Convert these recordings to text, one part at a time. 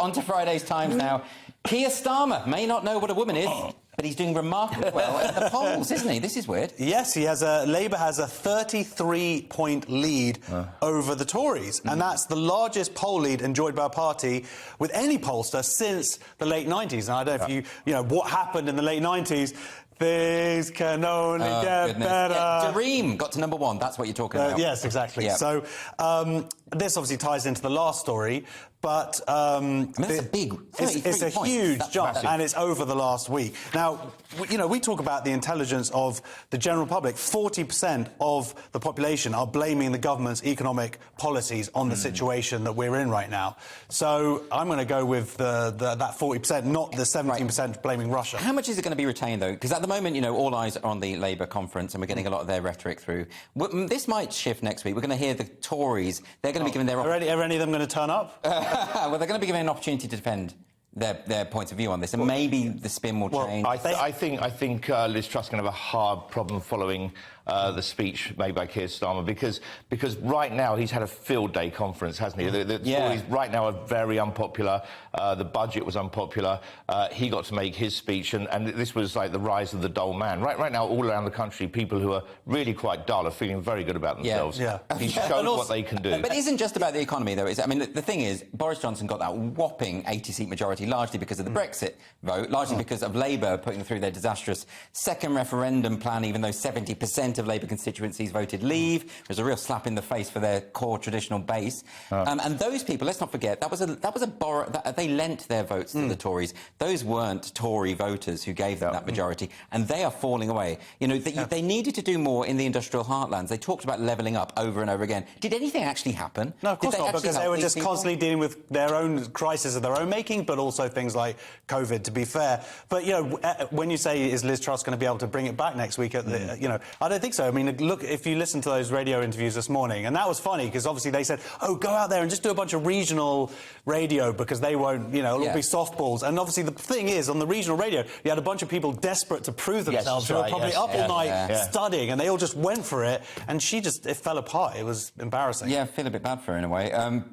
on to Friday's Times now. Keir Starmer may not know what a woman is, but he's doing remarkably well at the polls, isn't he? This is weird. Yes, Labour has a 33-point lead over the Tories, and that's the largest poll lead enjoyed by a party with any pollster since the late 90s. And I don't know if you know what happened in the late 90s. Things can only get better. Yeah, Dream got to #1. That's what you're talking about. Yes, exactly. Yeah. So this obviously ties into the last story, but that's a big. It's a huge jump, and it's over the last week. Now, we talk about the intelligence of the general public. 40% of the population are blaming the government's economic policies on the situation that we're in right now. So I'm going to go with that 40%, not the 17% blaming Russia. How much is it going to be retained, though? Because at the moment, all eyes are on the Labour conference, and we're getting a lot of their rhetoric through. This might shift next week. We're going to hear the Tories. They're going to be given their... Are any of them going to turn up? Well, they're going to be given an opportunity to defend their points of view on this, and maybe the spin will change. I think Liz Truss can have a hard problem following the speech made by Keir Starmer because right now he's had a field day conference, hasn't he? The Tories right now are very unpopular. The budget was unpopular. He got to make his speech, and this was like the rise of the dull man. Right now, all around the country, people who are really quite dull are feeling very good about themselves. He showed what they can do. But it isn't just about the economy, though, is it? I mean, the thing is, Boris Johnson got that whopping 80-seat majority largely because of the Brexit vote, largely because of Labour putting through their disastrous second referendum plan, even though 70% of Labour constituencies voted leave. It was a real slap in the face for their core traditional base. And those people, let's not forget, they lent their votes to the Tories. Those weren't Tory voters who gave them that majority, and they are falling away. They needed to do more in the industrial heartlands. They talked about levelling up over and over again. Did anything actually happen? No, of course not, because they were just constantly dealing with their own crisis of their own making, but also things like COVID, to be fair. But, when you say, is Liz Truss going to be able to bring it back next week, I don't think so. I mean, look, if you listen to those radio interviews this morning, and that was funny, because obviously they said, go out there and just do a bunch of regional radio, because they won't, it'll be softballs. And obviously the thing is, on the regional radio, you had a bunch of people desperate to prove themselves, who were probably up all night studying, and they all just went for it, and it fell apart. It was embarrassing. Yeah, I feel a bit bad for her in a way.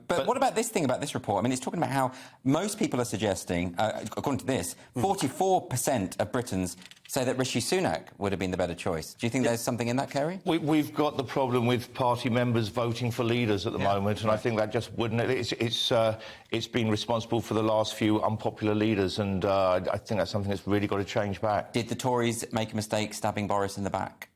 But what about this thing about this report? I mean, it's talking about how most people are suggesting, according to this, 44% of Britons say that Rishi Sunak would have been the better choice. Do you think there's something in that, Kerry? We've got the problem with party members voting for leaders at the moment, and I think that just wouldn't... It's been responsible for the last few unpopular leaders, and I think that's something that's really got to change back. Did the Tories make a mistake stabbing Boris in the back?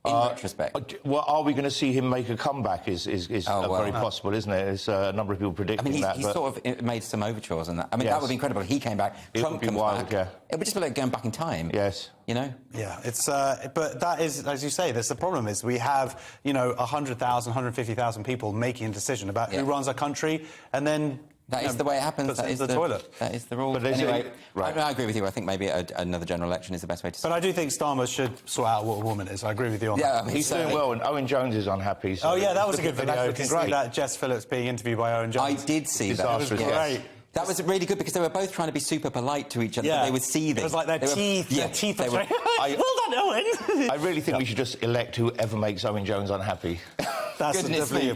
In retrospect. Well, are we going to see him make a comeback is very possible, isn't it? There's a number of people predicting that. He sort of made some overtures on that. I mean, that would be incredible. He came back, Trump comes back. Yeah. It would just be like going back in time. Yes. Yeah, it's... but that is, as you say, that's the problem is we have, 100,000, 150,000 people making a decision about who runs our country, and then... That is the way it happens. That is the toilet. That is the rule. But anyway, I agree with you. I think maybe another general election is the best way to... But I do think Starmer should sort out what a woman is. I agree with you on that. He's doing well, and Owen Jones is unhappy. So that was a good video. Did you see that Jess Phillips being interviewed by Owen Jones? I did see that. It was great. That was really good because they were both trying to be super polite to each other. They were seething. It was like their teeth were... Well done, Owen! I really think we should just elect whoever makes Owen Jones unhappy. That's Goodness me.